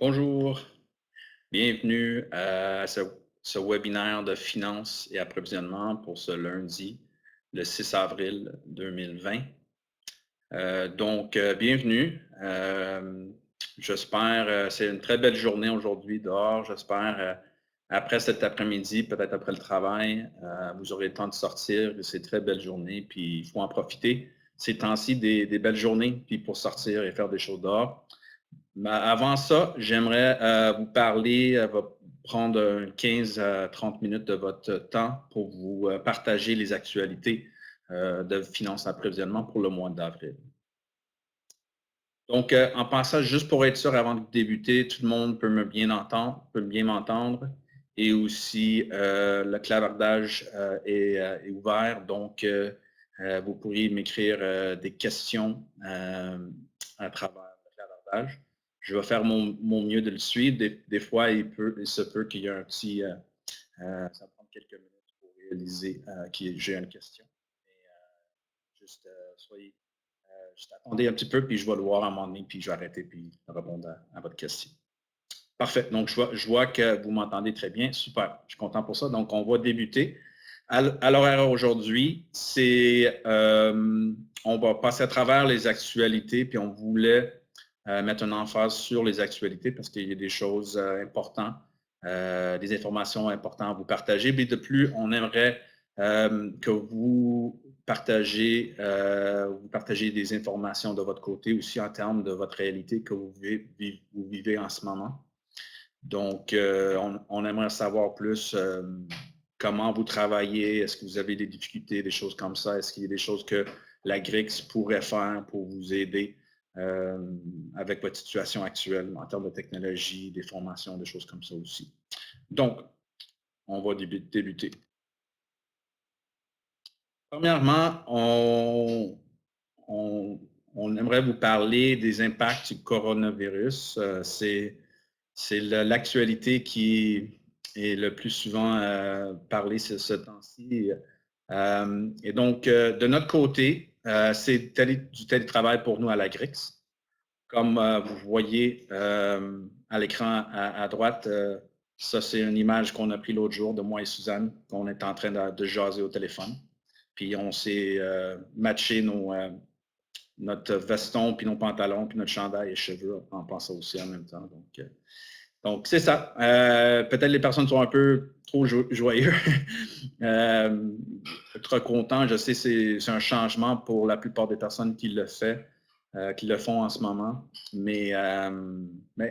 Bonjour, bienvenue à ce webinaire de finances et approvisionnement pour ce lundi, le 6 avril 2020. Bienvenue. J'espère, c'est une très belle journée aujourd'hui dehors. J'espère, après cet après-midi, peut-être après le travail, vous aurez le temps de sortir. C'est une très belle journée, puis il faut en profiter. Ces temps-ci, des belles journées, puis pour sortir et faire des choses dehors. Mais avant ça, j'aimerais vous parler, prendre 15 à 30 minutes de votre temps pour vous partager les actualités de finances approvisionnement pour le mois d'avril. Donc, en passant, juste pour être sûr, avant de débuter, tout le monde peut me bien entendre, peut bien m'entendre. Et aussi, le clavardage est ouvert. Donc, vous pourriez m'écrire des questions à travers le clavardage. Je vais faire mon mieux de le suivre. Des fois, il se peut qu'il y ait un petit... ça prend quelques minutes pour réaliser que j'ai une question. Mais juste soyez juste attendez un petit peu, puis je vais le voir à un moment donné, puis je vais arrêter, puis répondre à votre question. Parfait. Donc, je vois que vous m'entendez très bien. Super. Je suis content pour ça. Donc, on va débuter. À l'horaire aujourd'hui, on va passer à travers les actualités, puis on voulait mettre une emphase sur les actualités parce qu'il y a des choses importantes, des informations importantes à vous partager. Mais de plus, on aimerait que vous partagez des informations de votre côté aussi en termes de votre réalité que vous vivez en ce moment. Donc, on aimerait savoir plus comment vous travaillez, est-ce que vous avez des difficultés, des choses comme ça, est-ce qu'il y a des choses que la GRIX pourrait faire pour vous aider avec votre situation actuelle en termes de technologie, des formations, des choses comme ça aussi. Donc, on va débuter. Premièrement, on aimerait vous parler des impacts du coronavirus. C'est l'actualité qui est le plus souvent parlée ce temps-ci. Et donc, de notre côté, c'est du télétravail pour nous à la GRIX. Comme vous voyez à l'écran à droite, ça, c'est une image qu'on a prise l'autre jour de moi et Suzanne, qu'on est en train de jaser au téléphone. Puis on s'est matché notre veston, puis nos pantalons, puis notre chandail et cheveux en pensant aussi en même temps. Donc c'est ça. Peut-être les personnes sont un peu trop joyeux, trop contents. Je sais que c'est un changement pour la plupart des personnes qui le font en ce moment. Mais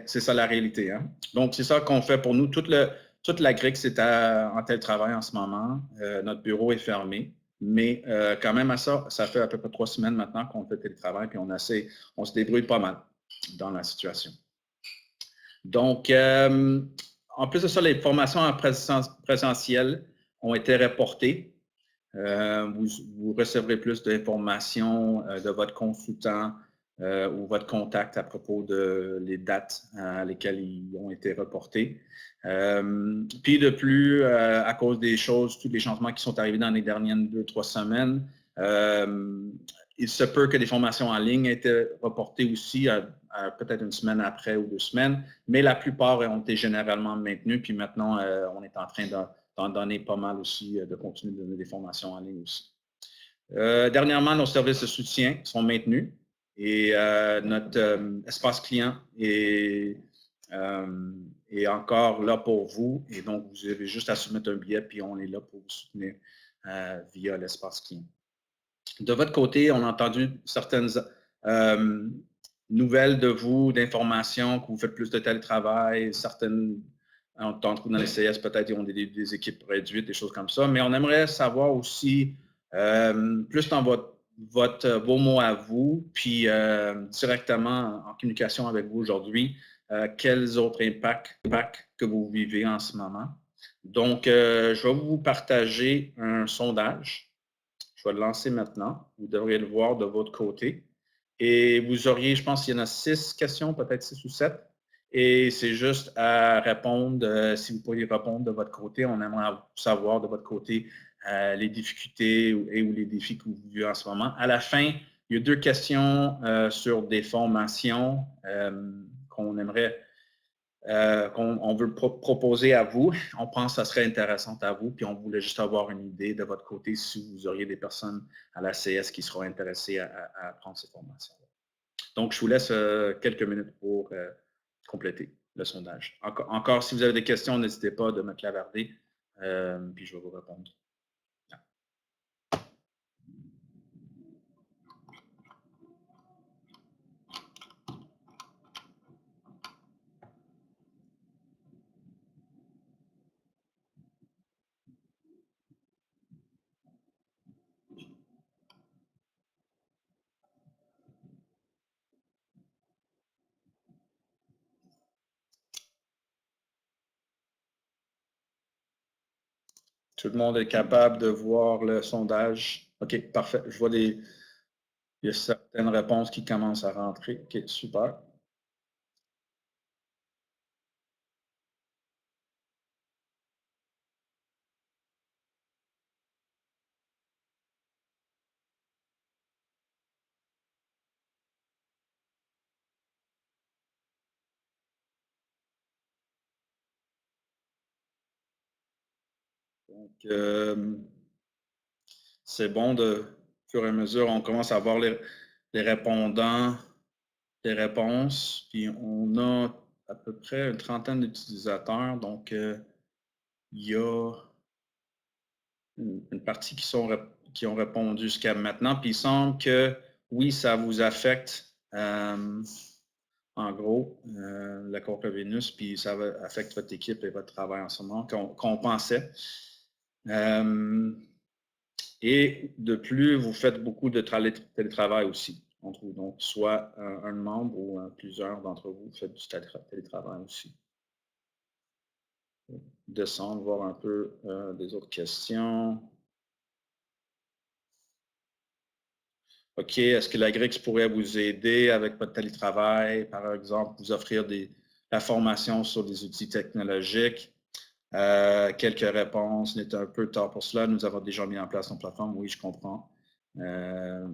c'est ça la réalité. Hein? Donc, c'est ça qu'on fait pour nous. Toute la GRIC, c'est en télétravail en ce moment. Notre bureau est fermé. Mais quand même, ça fait à peu près 3 semaines maintenant qu'on fait télétravail, puis on se débrouille pas mal dans la situation. Donc, en plus de ça, les formations en présentiel ont été reportées. Vous recevrez plus d'informations de votre consultant ou votre contact à propos de les dates à lesquelles ils ont été reportés. Puis de plus, à cause des choses, tous les changements qui sont arrivés dans les dernières 2-3 semaines, il se peut que des formations en ligne aient été reportées aussi peut-être une semaine après ou 2 semaines, mais la plupart ont été généralement maintenues. Puis maintenant, on est en train d'en donner pas mal aussi, de continuer de donner des formations en ligne aussi. Dernièrement, nos services de soutien sont maintenus et notre espace client est encore là pour vous. Et donc, vous avez juste à soumettre un billet, puis on est là pour vous soutenir via l'espace client. De votre côté, on a entendu certaines nouvelles de vous, d'informations, que vous faites plus de télétravail, certaines d'entre vous dans les CS, peut-être, ils ont des équipes réduites, des choses comme ça. Mais on aimerait savoir aussi, plus dans vos mots à vous, puis directement en communication avec vous aujourd'hui, quels autres impacts que vous vivez en ce moment. Donc, je vais vous partager un sondage. Je vais le lancer maintenant. Vous devriez le voir de votre côté. Et vous auriez, je pense qu'il y en a 6 questions, peut-être 6 ou 7. Et c'est juste à répondre, si vous pourriez répondre de votre côté. On aimerait savoir de votre côté les difficultés ou les défis que vous vivez en ce moment. À la fin, il y a 2 questions sur des formations qu'on aimerait qu'on veut proposer à vous. On pense que ça serait intéressant à vous, puis on voulait juste avoir une idée de votre côté si vous auriez des personnes à la CS qui seront intéressées à prendre ces formations-là. Donc, je vous laisse quelques minutes pour compléter le sondage. Encore, si vous avez des questions, n'hésitez pas de me clavarder, puis je vais vous répondre. Tout le monde est capable de voir le sondage. OK, parfait. Je vois il y a certaines réponses qui commencent à rentrer. OK, super. Donc, c'est bon de, au fur et à mesure, on commence à voir les répondants, les réponses, puis on a à peu près une trentaine d'utilisateurs. Donc, il y a une partie qui ont répondu jusqu'à maintenant. Puis il semble que oui, ça vous affecte en gros la courbe Vénus, puis ça affecte votre équipe et votre travail en ce moment qu'on pensait. Et de plus, vous faites beaucoup de télétravail aussi. On trouve donc soit un membre ou plusieurs d'entre vous faites du télétravail aussi. Descendre, voir un peu des autres questions. OK, est-ce que la GRIX pourrait vous aider avec votre télétravail, par exemple, vous offrir la formation sur des outils technologiques? Quelques réponses. Il est un peu tard pour cela. Nous avons déjà mis en place une plateforme. Oui, je comprends.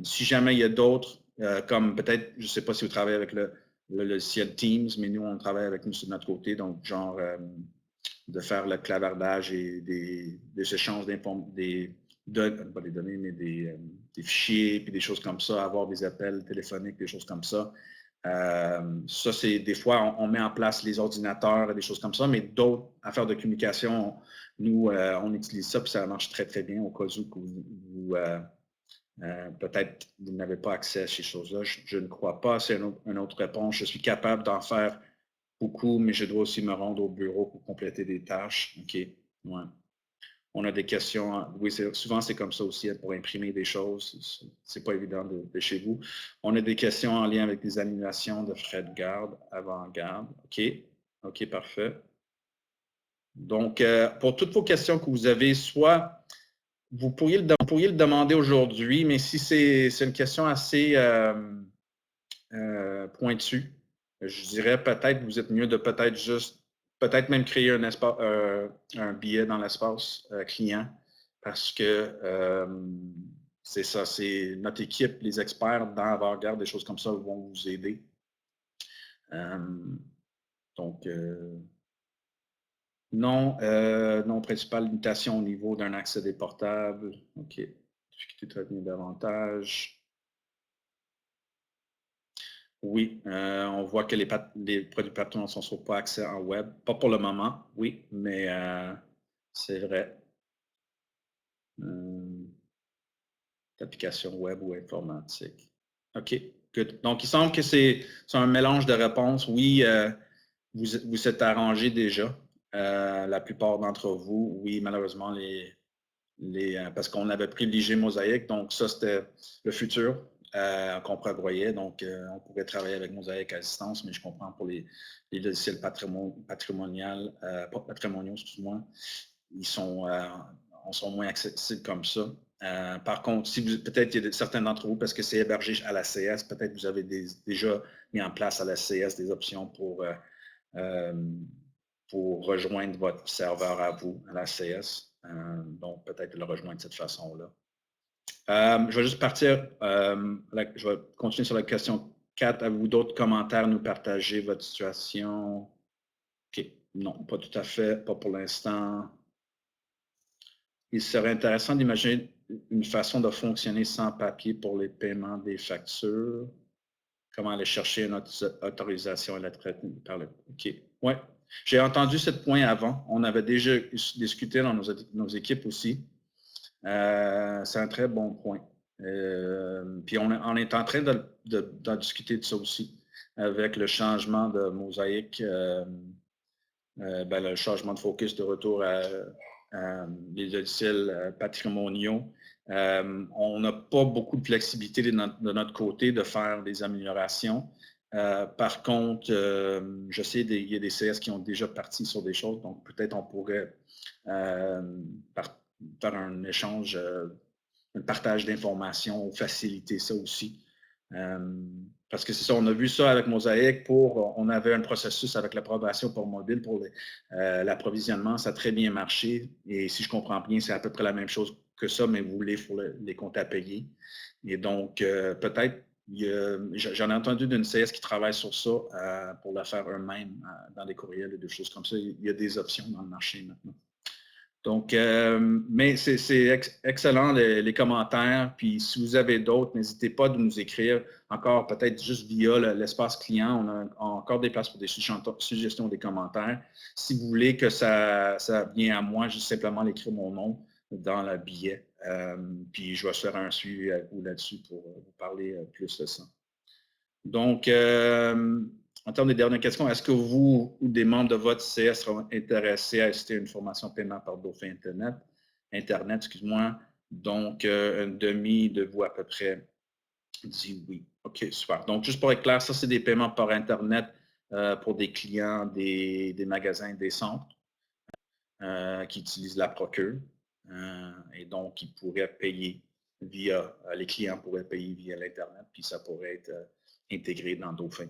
Si jamais il y a d'autres, comme peut-être, je ne sais pas si vous travaillez avec le logiciel Teams, mais nous, on travaille avec nous sur notre côté. Donc, genre, de faire le clavardage et des échanges pas des données, mais des fichiers, puis des choses comme ça, avoir des appels téléphoniques, des choses comme ça. Ça, c'est des fois, on met en place les ordinateurs et des choses comme ça, mais d'autres affaires de communication, nous, on utilise ça, puis ça marche très, très bien au cas où vous peut-être vous n'avez pas accès à ces choses-là. Je ne crois pas. C'est une autre réponse. Je suis capable d'en faire beaucoup, mais je dois aussi me rendre au bureau pour compléter des tâches. OK. Ouais. On a des questions. Oui, souvent, c'est comme ça aussi pour imprimer des choses. C'est pas évident de chez vous. On a des questions en lien avec des animations de frais de garde, avant-garde. OK. OK, parfait. Donc, pour toutes vos questions que vous avez, soit vous pourriez le demander aujourd'hui, mais si c'est une question assez pointue, je dirais peut-être vous êtes mieux de peut-être même créer un billet dans l'espace client parce que c'est ça, c'est notre équipe, les experts dans avant-garde, des choses comme ça vont vous aider. Donc, non, principale limitation au niveau d'un accès portable. OK. Difficulté de retenir davantage. Oui, on voit que les produits Patreon ne sont pas accès en web. Pas pour le moment, oui, mais c'est vrai. Application web ou informatique. OK, good. Donc, il semble que c'est un mélange de réponses. Oui, vous êtes arrangé déjà. La plupart d'entre vous, oui, malheureusement, parce qu'on avait privilégié Mosaïque, donc ça, c'était le futur qu'on prévoyait. Donc, on pourrait travailler avec Mosaïque à distance, mais je comprends pour les logiciels patrimoniaux, excuse-moi, ils sont moins accessibles comme ça. Par contre, si peut-être il y a certains d'entre vous, parce que c'est hébergé à la CS, peut-être vous avez déjà mis en place à la CS des options pour rejoindre votre serveur à vous, à la CS. Donc, peut-être le rejoindre de cette façon-là. Je vais juste partir, je vais continuer sur la question 4. Avez-vous d'autres commentaires à nous partager, votre situation? Non, pas tout à fait, pas pour l'instant. Il serait intéressant d'imaginer une façon de fonctionner sans papier pour les paiements des factures. Comment aller chercher une autorisation électronique par le. OK. Oui. J'ai entendu ce point avant. On avait déjà discuté dans nos équipes aussi. C'est un très bon point. Puis on est en train d'en discuter de ça aussi avec le changement de mosaïque, le changement de focus de retour à les logiciels patrimoniaux. On n'a pas beaucoup de flexibilité de notre côté de faire des améliorations. Par contre, je sais qu'il y a des CS qui ont déjà parti sur des choses, donc peut-être on pourrait faire un échange, un partage d'informations, faciliter ça aussi. Parce que c'est ça, on a vu ça avec Mosaïque on avait un processus avec l'approbation pour mobile pour l'approvisionnement, ça a très bien marché. Et si je comprends bien, c'est à peu près la même chose que ça, mais vous voulez pour les comptes à payer. Et donc, peut-être, j'en ai entendu d'une CS qui travaille sur ça pour le faire eux-mêmes dans des courriels et des choses comme ça. Il y a des options dans le marché maintenant. Donc, mais c'est excellent les commentaires. Puis si vous avez d'autres, n'hésitez pas de nous écrire encore peut-être juste via l'espace client. On a encore des places pour des suggestions, des commentaires. Si vous voulez que ça vienne à moi, juste simplement l'écrire mon nom dans le billet. Puis je vais faire un suivi à vous là-dessus pour vous parler plus de ça. Donc, en termes de dernières questions, est-ce que vous ou des membres de votre CS seront intéressés à assister à une formation paiement par Dauphin Internet, excuse-moi. Donc, un demi de vous à peu près dit oui. OK, super. Donc, juste pour être clair, ça, c'est des paiements par Internet pour des clients des magasins, des centres qui utilisent la procure. Et donc, ils pourraient payer les clients pourraient payer via l'Internet, puis ça pourrait être intégré dans Dauphin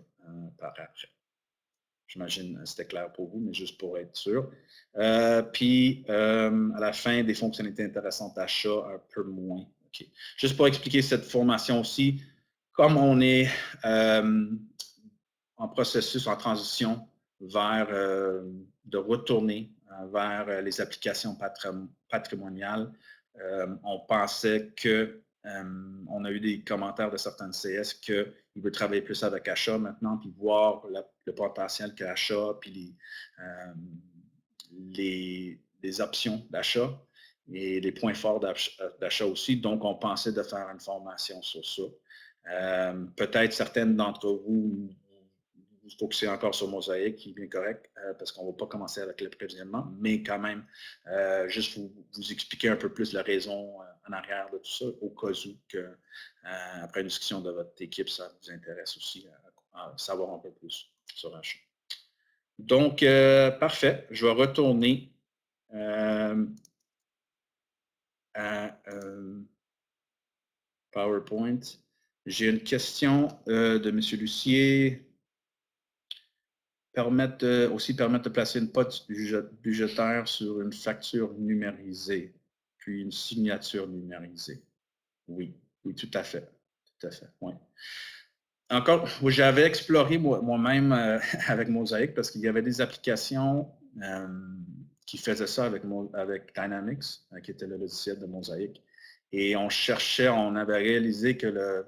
par après. J'imagine que c'était clair pour vous, mais juste pour être sûr. Puis, à la fin, des fonctionnalités intéressantes d'achat, un peu moins. Okay. Juste pour expliquer cette formation aussi, comme on est en processus, en transition vers de retourner vers les applications patrimoniales, on pensait que on a eu des commentaires de certaines CS qu'ils veulent travailler plus avec achat maintenant, puis voir le potentiel qu'achat, puis les options d'achat et les points forts d'achat aussi. Donc, on pensait de faire une formation sur ça. Peut-être certaines d'entre vous vous focussez encore sur Mosaïque, qui est bien correct, parce qu'on ne va pas commencer avec le prévisionnement, mais quand même, juste vous expliquer un peu plus la raison en arrière de tout ça, au cas où que, après une discussion de votre équipe, ça vous intéresse aussi à savoir un peu plus sur l'achat. Donc, parfait. Je vais retourner à PowerPoint. J'ai une question de M. Lucier. Aussi permettre de placer une pote budgétaire sur une facture numérisée, puis une signature numérisée. Oui, oui, tout à fait. Tout à fait, oui. Encore, j'avais exploré moi-même avec Mosaic parce qu'il y avait des applications qui faisaient ça avec Dynamics, qui était le logiciel de Mosaic. Et on cherchait, on avait réalisé que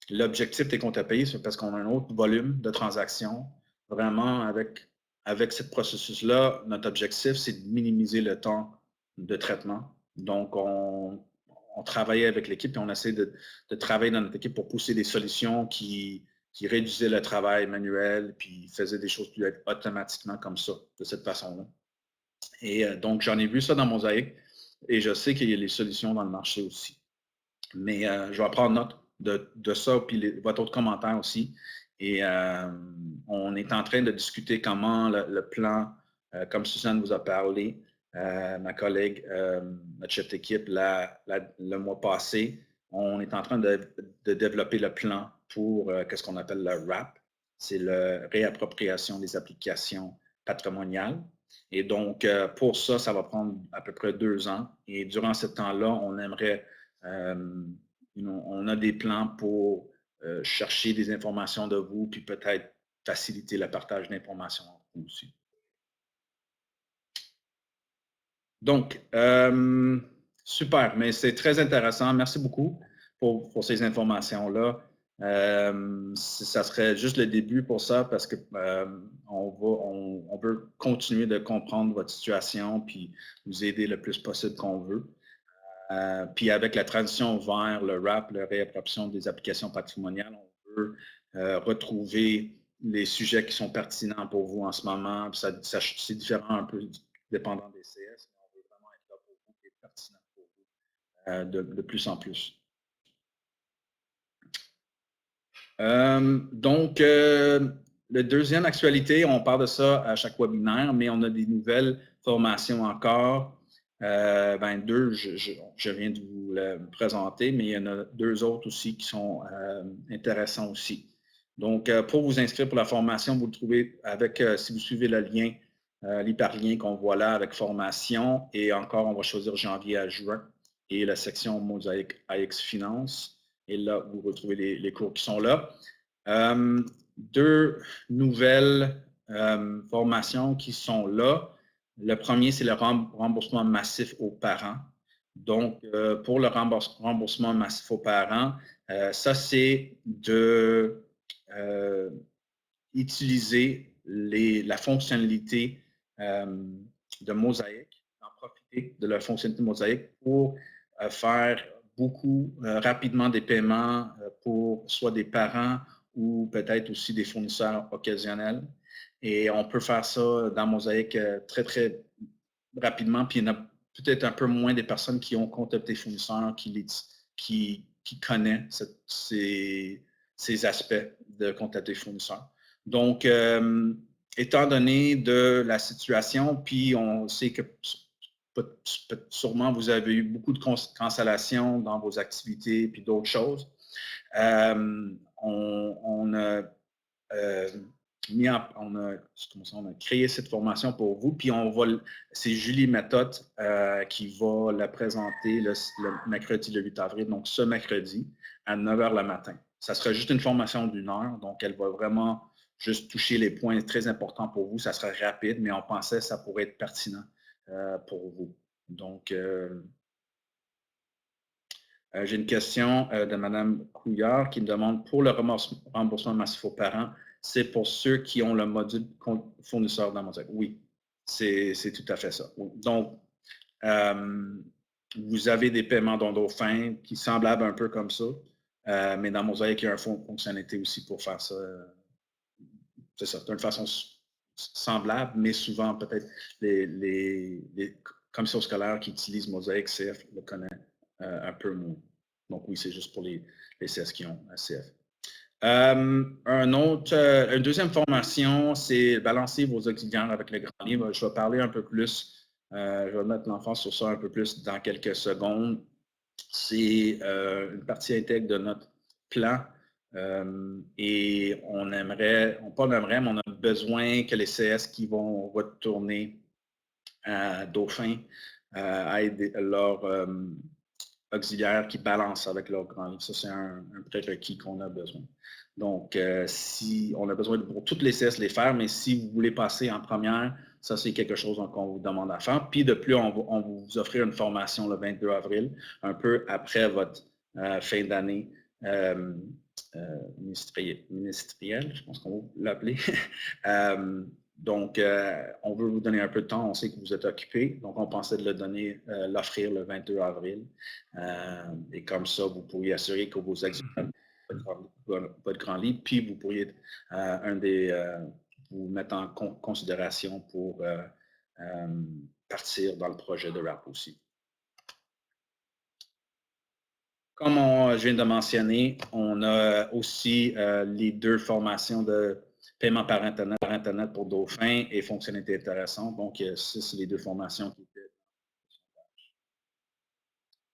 l'objectif des comptes à payer, c'est parce qu'on a un autre volume de transactions. Vraiment, avec ce processus-là, notre objectif, c'est de minimiser le temps de traitement. Donc, on travaillait avec l'équipe et on essaie de travailler dans notre équipe pour pousser des solutions qui réduisaient le travail manuel puis faisaient des choses plus automatiquement comme ça, de cette façon-là. Et donc, j'en ai vu ça dans Mosaic et je sais qu'il y a les solutions dans le marché aussi. Mais je vais prendre note de ça, puis votre autre commentaire aussi. Et on est en train de discuter comment le plan, comme Suzanne vous a parlé, ma collègue, notre chef d'équipe, le mois passé, on est en train de développer le plan pour ce qu'on appelle le RAP. C'est la réappropriation des applications patrimoniales. Et donc, pour ça, ça va prendre à peu près 2 ans. Et durant ce temps-là, on aimerait on a des plans pour chercher des informations de vous, puis peut-être faciliter le partage d'informations entre vous aussi. Donc, super, mais c'est très intéressant. Merci beaucoup pour ces informations-là. Ça serait juste le début pour ça parce que on veut continuer de comprendre votre situation puis vous aider le plus possible qu'on veut. Puis avec la transition vers le RAP, la réappropriation des applications patrimoniales, on veut retrouver les sujets qui sont pertinents pour vous en ce moment. C'est différent un peu dépendant des CS, mais on veut vraiment être là pour vous et pertinent pour vous de plus en plus. Donc, la deuxième actualité, on parle de ça à chaque webinaire, mais on a des nouvelles formations encore. Deux, je viens de vous le présenter, mais il y en a deux autres aussi qui sont intéressants aussi. Donc, pour vous inscrire pour la formation, vous le trouvez avec, si vous suivez le lien, l'hyperlien qu'on voit là avec formation, et encore, on va choisir janvier à juin, et la section Mosaïque AX Finance. Et là, vous retrouvez les cours qui sont là. Deux nouvelles formations qui sont là. Le premier, c'est le remboursement massif aux parents. Donc, pour le remboursement massif aux parents, ça, c'est de utiliser la fonctionnalité de Mosaïque, en profiter de la fonctionnalité Mosaïque pour faire beaucoup rapidement des paiements pour soit des parents ou peut-être aussi des fournisseurs occasionnels. Et on peut faire ça dans Mosaïque très, très rapidement. Puis il y en a peut-être un peu moins des personnes qui ont contacté des fournisseurs, qui connaissent ces aspects de contacter des fournisseurs. Donc, étant donné de la situation, puis on sait que sûrement vous avez eu beaucoup de cancellations dans vos activités puis d'autres choses. On a créé cette formation pour vous, puis c'est Julie Méthode qui va la présenter le mercredi le 8 avril, donc ce mercredi à 9 h le matin. Ça sera juste une formation d'1 heure, donc elle va vraiment juste toucher les points très importants pour vous. Ça sera rapide, mais on pensait que ça pourrait être pertinent pour vous. Donc, j'ai une question de Mme Couillard qui me demande pour le remboursement massif aux parents, c'est pour ceux qui ont le module fournisseur dans Mosaïque. Oui, c'est tout à fait ça. Oui. Donc, vous avez des paiements dans Dauphin qui semblent un peu comme ça, mais dans Mosaïque, il y a une fonctionnalité aussi pour faire ça. C'est ça, d'une façon semblable, mais souvent peut-être les commissions scolaires qui utilisent Mosaïque CF le connaissent un peu moins. Donc oui, c'est juste pour les CS qui ont CF. Une deuxième formation, c'est balancer vos auxiliaires avec le grand livre. Je vais parler un peu plus, je vais mettre l'emphase sur ça un peu plus dans quelques secondes. C'est une partie intègre de notre plan et on aimerait, mais on a besoin que les CS qui vont retourner à Dauphin aident leur auxiliaires qui balancent avec leur grand livre. Ça, c'est un prérequis qu'on a besoin. Donc, si on a besoin pour toutes les CS les faire, mais si vous voulez passer en première, ça, c'est quelque chose qu'on vous demande à faire. Puis, de plus, on va vous offrir une formation le 22 avril, un peu après votre fin d'année ministérielle, je pense qu'on va l'appeler. Donc, on veut vous donner un peu de temps. On sait que vous êtes occupé. Donc, on pensait de l'offrir le 22 avril. Et comme ça, vous pourriez assurer que vos examens votre grand livre, puis vous pourriez vous mettre en considération pour partir dans le projet de RAP aussi. Comme je viens de mentionner, on a aussi les deux formations de paiement par Internet pour Dauphin et fonctionnalité intéressante. Donc, ça, c'est les deux formations qui étaient.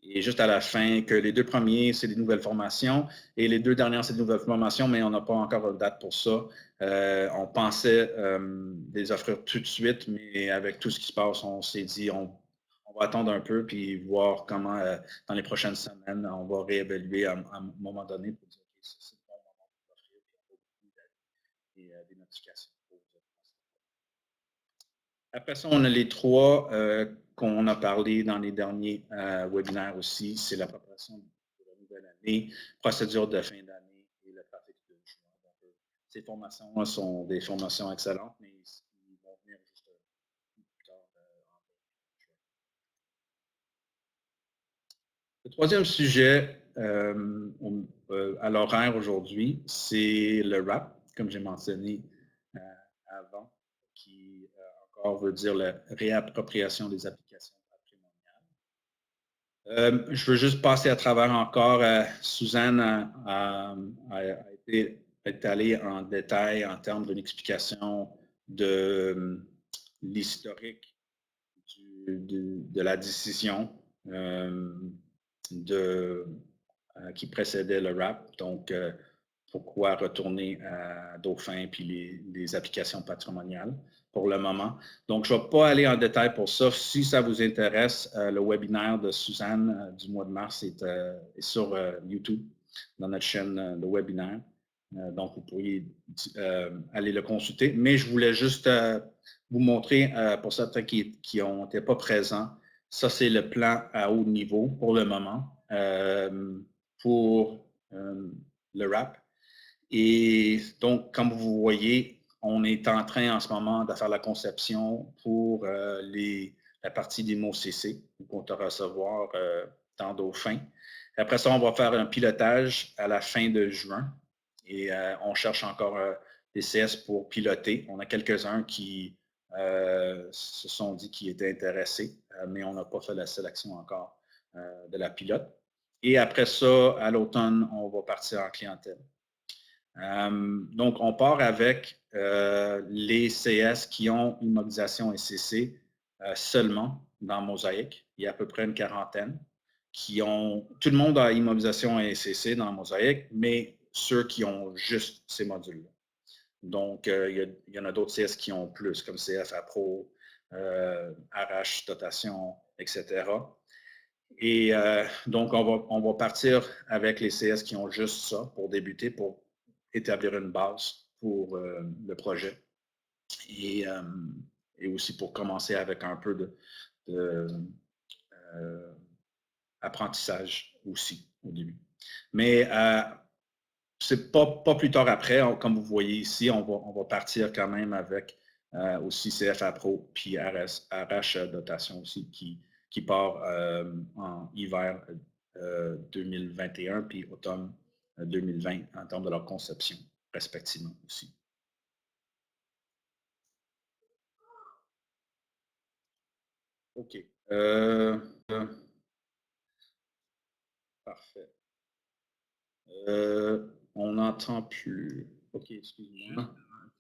Et juste à la fin, que les deux premiers, c'est des nouvelles formations et les deux dernières, c'est des nouvelles formations, mais on n'a pas encore de date pour ça. On pensait les offrir tout de suite, mais avec tout ce qui se passe, on s'est dit on va attendre un peu puis voir comment, dans les prochaines semaines, on va réévaluer à un moment donné pour dire OK, c'est le bon moment pour offrir des notifications. Après ça, on a les trois qu'on a parlé dans les derniers webinaires aussi, c'est la préparation de la nouvelle année, procédure de fin d'année et le trafic de juin. Donc, ces formations sont des formations excellentes, mais ils vont venir juste plus tard en juin. Le troisième sujet à l'horaire aujourd'hui, c'est le RAP, comme j'ai mentionné avant, qui encore veut dire la réappropriation des applications patrimoniales. Je veux juste passer à travers encore. Suzanne est allée en détail en termes d'une explication de l'historique de la décision qui précédait le RAP. Donc, pourquoi retourner à Dauphin puis les applications patrimoniales pour le moment. Donc, je ne vais pas aller en détail pour ça. Si ça vous intéresse, le webinaire de Suzanne du mois de mars est sur YouTube, dans notre chaîne de webinaire. Donc, vous pourriez aller le consulter. Mais je voulais juste vous montrer, pour certains qui n'étaient pas présents, ça, c'est le plan à haut niveau pour le moment, pour le RAP. Et donc, comme vous voyez, on est en train en ce moment de faire la conception pour la partie des mots CC qu'on va recevoir dans Dauphin. Après ça, on va faire un pilotage à la fin de juin et on cherche encore des CS pour piloter. On a quelques-uns qui se sont dit qu'ils étaient intéressés, mais on n'a pas fait la sélection encore de la pilote. Et après ça, à l'automne, on va partir en clientèle. Donc, on part avec les CS qui ont immobilisation SCC seulement dans Mosaic. Il y a à peu près une quarantaine qui ont... Tout le monde a immobilisation SCC dans Mosaic, mais ceux qui ont juste ces modules-là. Donc, il y en a d'autres CS qui ont plus, comme CF, Pro, RH, dotation, etc. Et donc, on va partir avec les CS qui ont juste ça pour débuter, pour établir une base pour le projet et aussi pour commencer avec un peu de apprentissage aussi au début. Mais c'est pas plus tard après, comme vous voyez ici, on va partir quand même avec aussi CFA Pro puis RH dotation aussi qui part en hiver 2021 puis automne 2020 en termes de leur conception respectivement aussi. OK. Parfait. On n'entend plus. OK, excuse-moi.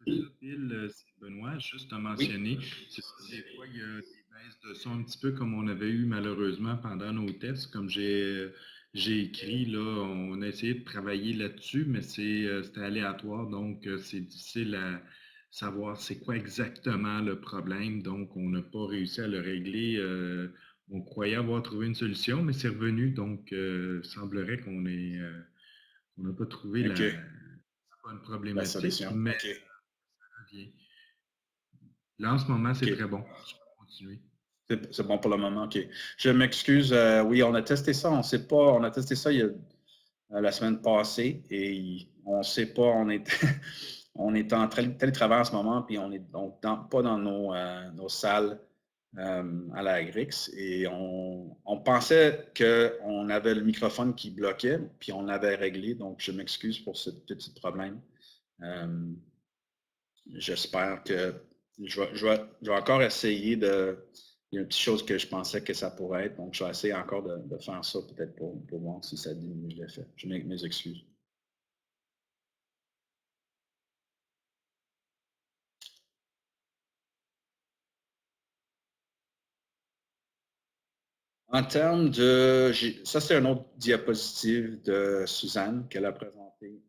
Bill, c'est Benoît, juste à mentionner, c'est ça, des fois, il y a des baisses de son un petit peu comme on avait eu malheureusement pendant nos tests. Comme j'ai écrit, là, on a essayé de travailler là-dessus, mais c'était aléatoire, donc c'est difficile à savoir c'est quoi exactement le problème. Donc, on n'a pas réussi à le régler. On croyait avoir trouvé une solution, mais c'est revenu, donc il semblerait qu'on n'a pas trouvé pas une problématique, mais OK. bien. Là, en ce moment, c'est OK. très bon. Je peux continuer. C'est bon pour le moment, OK. Je m'excuse. Oui, on a testé ça. On a testé ça la semaine passée et on ne sait pas. On est en télétravail en ce moment, puis on n'est pas dans nos salles à la Agrix. Et on pensait qu'on avait le microphone qui bloquait, puis on l'avait réglé. Donc, je m'excuse pour ce petit problème. J'espère que je vais encore essayer de. Il y a une petite chose que je pensais que ça pourrait être, donc je vais essayer encore de faire ça peut-être pour voir si ça diminue l'effet. Je mets mes excuses. En termes de. Ça, c'est un autre diapositive de Suzanne qu'elle a présenté.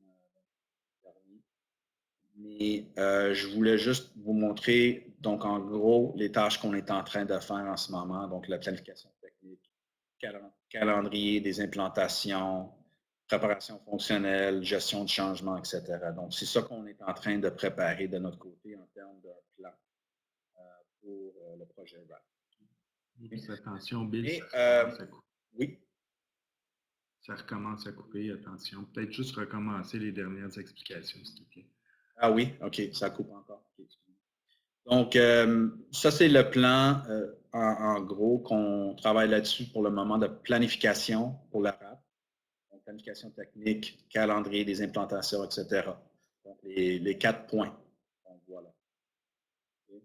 Mais je voulais juste vous montrer, donc en gros, les tâches qu'on est en train de faire en ce moment, donc la planification technique, calendrier des implantations, préparation fonctionnelle, gestion de changement, etc. Donc, c'est ça qu'on est en train de préparer de notre côté en termes de plan pour le projet RAP. Attention, Bill, Et, ça recommence à couper. oui. Ça recommence à couper, attention. Peut-être juste recommencer les dernières explications, s'il te plaît. Ah oui, OK, ça coupe encore. Okay. Donc, ça, c'est le plan, en gros, qu'on travaille là-dessus pour le moment de planification pour la RAP. Donc, planification technique, calendrier des implantations, etc. Donc, les 4 points. Donc, voilà. Okay.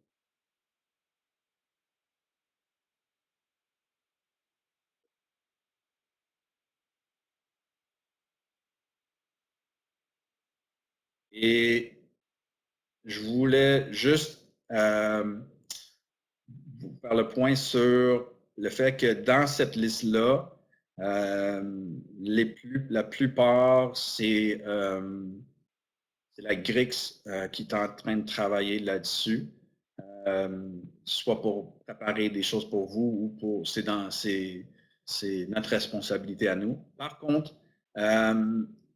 Et je voulais juste vous faire le point sur le fait que dans cette liste-là, la plupart, c'est la GRIX qui est en train de travailler là-dessus, soit pour préparer des choses pour vous ou pour c'est notre responsabilité à nous. Par contre,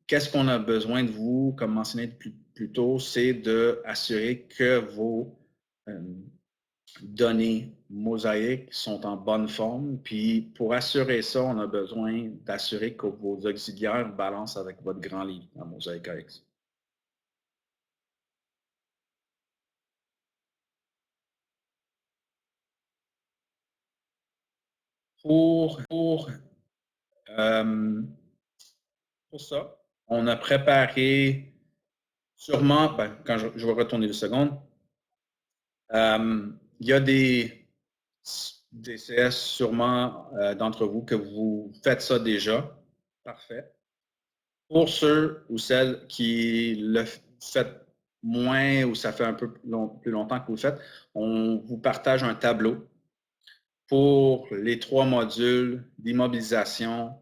qu'est-ce qu'on a besoin de vous, comme mentionné plus tôt, c'est d'assurer que vos données mosaïques sont en bonne forme. Puis pour assurer ça, on a besoin d'assurer que vos auxiliaires balancent avec votre grand livre en Mosaic AX. Pour ça, on a préparé sûrement, quand je vais retourner 2 secondes, il y a des CS sûrement d'entre vous que vous faites ça déjà. Parfait. Pour ceux ou celles qui le faites moins ou ça fait un peu plus longtemps que vous le faites, on vous partage un tableau pour les 3 modules d'immobilisation,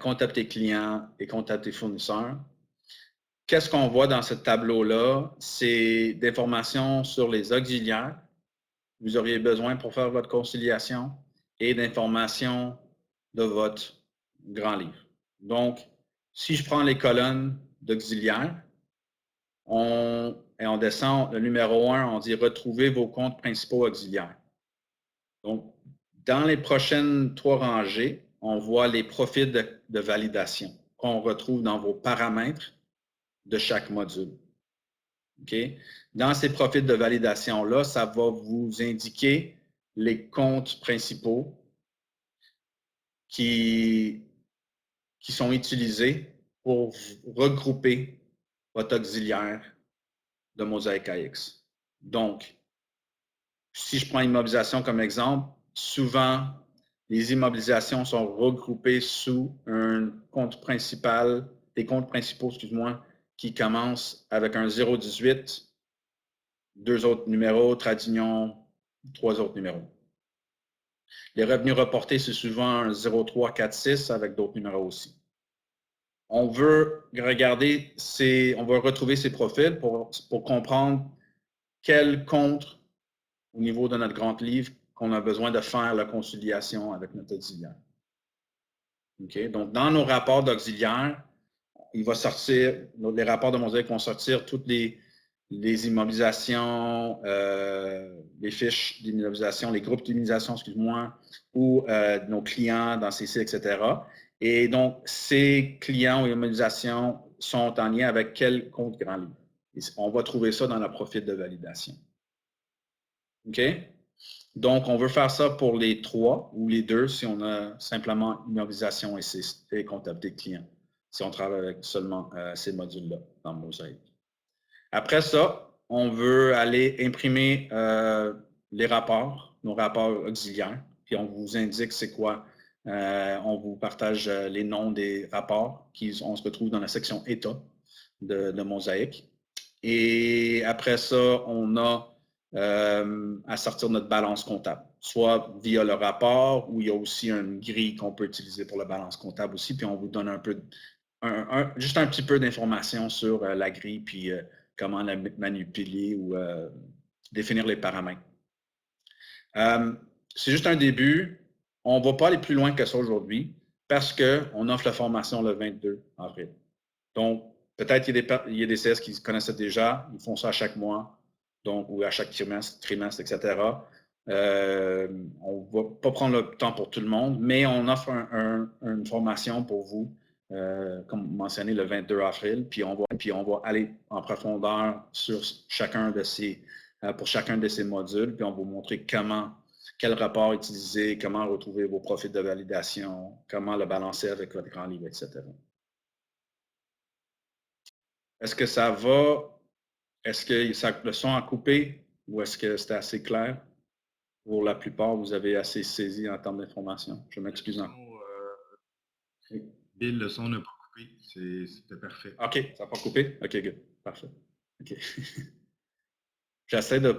comptabilité client et comptabilité fournisseur. Qu'est-ce qu'on voit dans ce tableau-là? C'est d'informations sur les auxiliaires que vous auriez besoin pour faire votre conciliation et d'informations de votre grand livre. Donc, si je prends les colonnes d'auxiliaires, on descend le numéro 1, on dit « Retrouvez vos comptes principaux auxiliaires ». Donc, dans les prochaines 3 rangées, on voit les profils de validation qu'on retrouve dans vos paramètres de chaque module. Okay? Dans ces profils de validation-là, ça va vous indiquer les comptes principaux qui sont utilisés pour regrouper votre auxiliaire de Mosaic AX. Donc, si je prends immobilisation comme exemple, souvent, les immobilisations sont regroupées sous un compte principal, des comptes principaux, excuse-moi, qui commencent avec un 018, 2 autres numéros, trait d'union, 3 autres numéros. Les revenus reportés, c'est souvent un 0346 avec d'autres numéros aussi. On veut regarder, on va retrouver ces profils pour comprendre quel compte au niveau de notre grand livre qu'on a besoin de faire la conciliation avec notre auxiliaire. Okay? Donc, dans nos rapports d'auxiliaire, il va sortir, les rapports de Mosaic vont sortir toutes les immobilisations, les fiches d'immobilisation, les groupes d'immobilisation, excuse-moi, ou nos clients dans CC, etc. Et donc, ces clients ou immobilisations sont en lien avec quel compte grand livre? Et on va trouver ça dans le profil de validation. OK? Donc, on veut faire ça pour les 3 ou les 2 si on a simplement immobilisation et comptabilité client, si on travaille avec seulement ces modules-là dans Mosaic. Après ça, on veut aller imprimer les rapports, nos rapports auxiliaires, puis on vous indique c'est quoi. On vous partage les noms des rapports on se retrouve dans la section État de Mosaic. Et après ça, on a à sortir notre balance comptable, soit via le rapport ou il y a aussi une grille qu'on peut utiliser pour la balance comptable aussi, puis on vous donne juste un petit peu d'informations sur la grille, puis comment la manipuler ou définir les paramètres. C'est juste un début. On ne va pas aller plus loin que ça aujourd'hui parce qu'on offre la formation le 22 avril. Donc, peut-être qu'il y a des CS qui connaissent ça déjà, ils font ça à chaque mois, donc, ou à chaque trimestre, etc. on ne va pas prendre le temps pour tout le monde, mais on offre une formation pour vous, comme mentionné, le 22 avril, puis on va aller en profondeur sur chacun de pour chacun de ces modules, puis on va vous montrer quel rapport utiliser, comment retrouver vos profils de validation, comment le balancer avec votre grand livre, etc. Est-ce que ça va? Est-ce que le son a coupé ou est-ce que c'était assez clair? Pour la plupart, vous avez assez saisi en termes d'information. Je m'excuse. Bill, le son n'a pas coupé. C'était parfait. OK, ça n'a pas coupé? OK, good. Parfait. OK. J'essaie de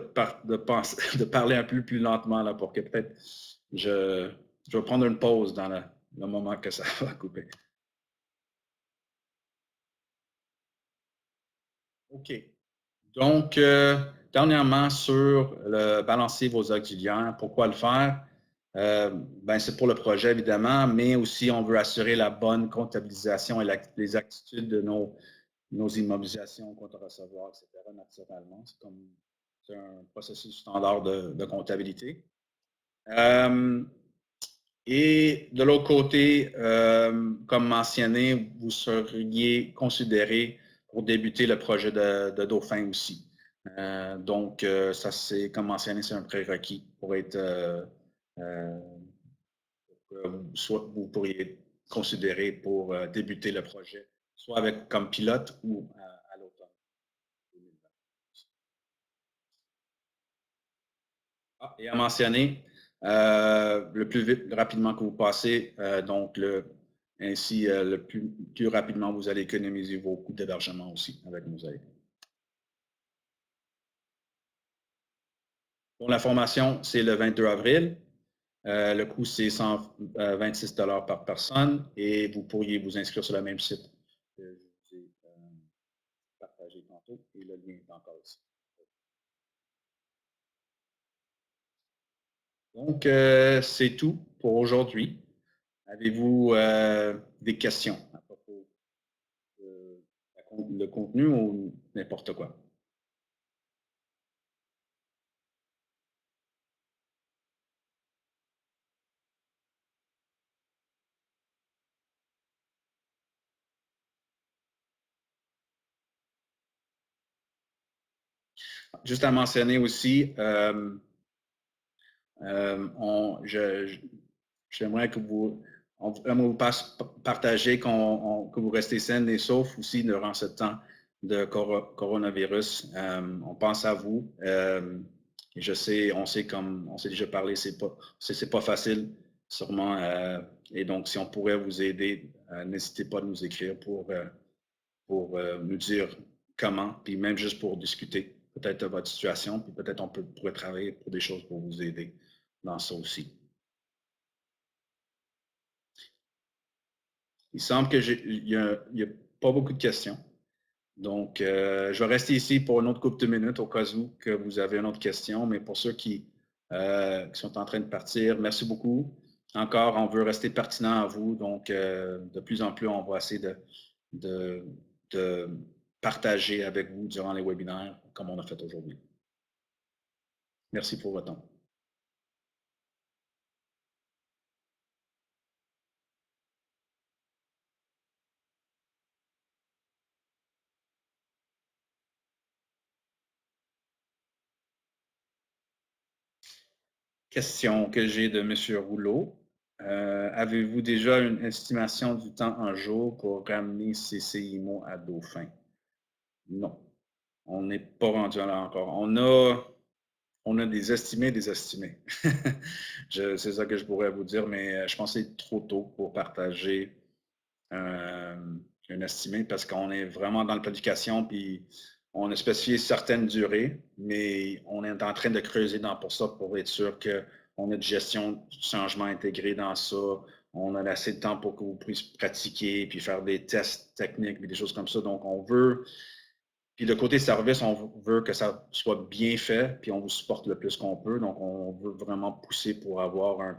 parler un peu plus lentement là, pour que peut-être je vais prendre une pause dans le moment que ça va couper. OK. Donc, dernièrement, sur balancer vos auxiliaires, pourquoi le faire? C'est pour le projet, évidemment, mais aussi on veut assurer la bonne comptabilisation et les attitudes de nos immobilisations qu'on doit recevoir, etc., naturellement. C'est un processus standard de comptabilité. Et de l'autre côté, comme mentionné, vous seriez considéré pour débuter le projet de Dauphin aussi. Donc, ça, c'est, comme mentionné, c'est un prérequis pour être, soit vous pourriez considérer pour débuter le projet, soit comme pilote ou à l'automne. Et à mentionner, le plus vite, rapidement que vous passez, donc ainsi, le plus rapidement vous allez économiser vos coûts d'hébergement aussi avec nos aides. Pour la formation, c'est le 22 avril. Le coût, c'est 126 $ par personne et vous pourriez vous inscrire sur le même site que je vous ai partagé tantôt et le lien est encore ici. Donc, c'est tout pour aujourd'hui. Avez-vous des questions à propos le contenu ou n'importe quoi? Juste à mentionner aussi, j'aimerais que vous partagez que vous restez sains et saufs aussi durant ce temps de coronavirus. On pense à vous. Et je sais, on sait comme on s'est déjà parlé, c'est pas facile, sûrement. Et donc, si on pourrait vous aider, n'hésitez pas à nous écrire pour nous dire comment, puis même juste pour discuter peut-être de votre situation, puis peut-être on pourrait travailler pour des choses pour vous aider dans ça aussi. Il semble qu'il n'y a pas beaucoup de questions. Donc, je vais rester ici pour une autre couple de minutes au cas où que vous avez une autre question, mais pour ceux qui sont en train de partir, merci beaucoup. Encore, on veut rester pertinent à vous, donc de plus en plus, on va essayer de partager avec vous durant les webinaires comme on a fait aujourd'hui. Merci pour votre temps. Question que j'ai de M. Rouleau. Avez-vous déjà une estimation du temps en jour pour ramener CCIMO à Dauphin? Non. On n'est pas rendu là encore. On a des estimés, des estimés. C'est ça que je pourrais vous dire, mais je pense que c'est trop tôt pour partager un estimé parce qu'on est vraiment dans la planification, puis on a spécifié certaines durées, mais on est en train de creuser pour ça pour être sûr qu'on a une gestion du changement intégrée dans ça. On a assez de temps pour que vous puissiez pratiquer, puis faire des tests techniques, puis des choses comme ça. Donc, on veut... Puis le côté service, on veut que ça soit bien fait, puis on vous supporte le plus qu'on peut. Donc, on veut vraiment pousser pour avoir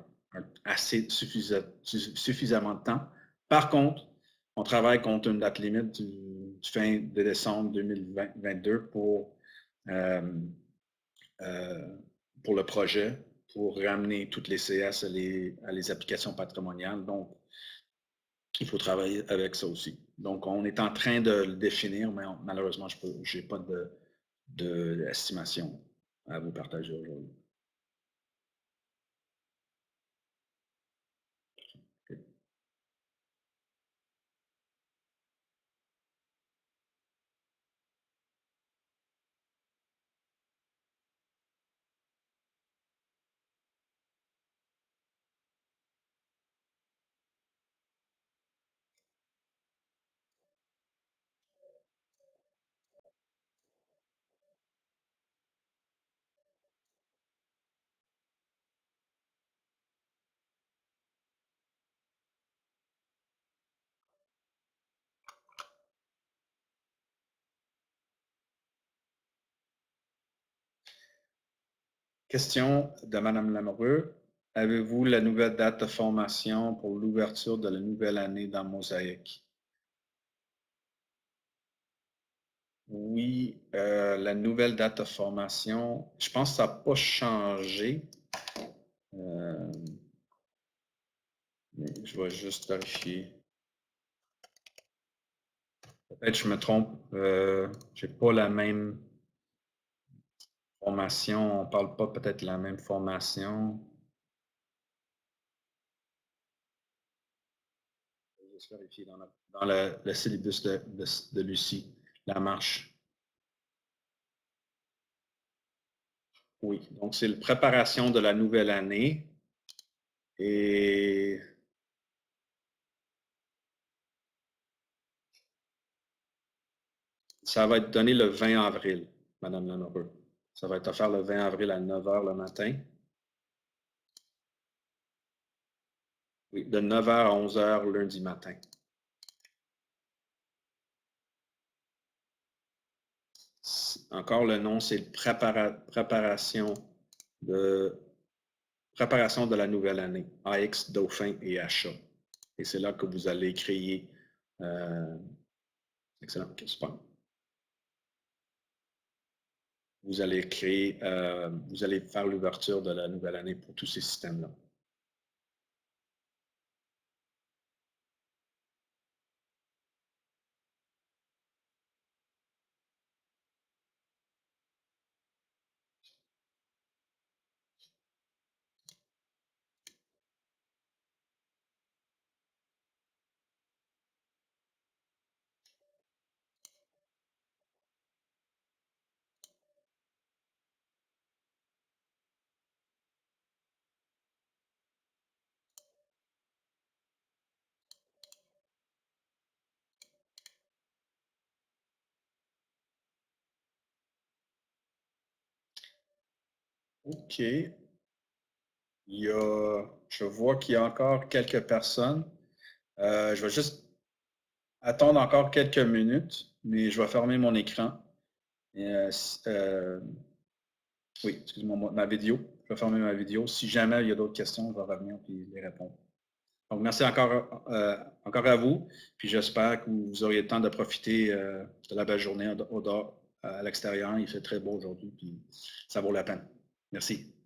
suffisamment de temps. Par contre, on travaille contre une date limite du fin de décembre 2022 pour le projet. pour ramener toutes les CS à les applications patrimoniales. Donc, il faut travailler avec ça aussi. Donc, on est en train de le définir, mais malheureusement, je n'ai pas d'estimation à vous partager aujourd'hui. Question de Mme Lamoureux. Avez-vous la nouvelle date de formation pour l'ouverture de la nouvelle année dans Mosaïque? Oui, la nouvelle date de formation, je pense que ça n'a pas changé. Mais je vais juste vérifier. Peut-être que je me trompe. Je n'ai pas la même formation. On ne parle pas peut-être de la même formation. Je vais juste vérifier dans le syllabus de Lucie, la marche. Oui, donc c'est la préparation de la nouvelle année. Et ça va être donné le 20 avril, Mme Lamoureux. Ça va être offert le 20 avril à 9 h le matin. Oui, de 9 h à 11 h lundi matin. Encore le nom, c'est préparation de la nouvelle année, AX, Dauphin et Achat. Et c'est là que vous allez créer. Excellent, super. Vous allez créer, vous allez faire l'ouverture de la nouvelle année pour tous ces systèmes-là. OK. Je vois qu'il y a encore quelques personnes. Je vais juste attendre encore quelques minutes, mais je vais fermer mon écran. Oui, excusez-moi, ma vidéo. Je vais fermer ma vidéo. Si jamais il y a d'autres questions, je vais revenir et les répondre. Donc, merci encore à vous. Puis j'espère que vous auriez le temps de profiter de la belle journée à l'extérieur. Il fait très beau aujourd'hui, puis ça vaut la peine. Merci.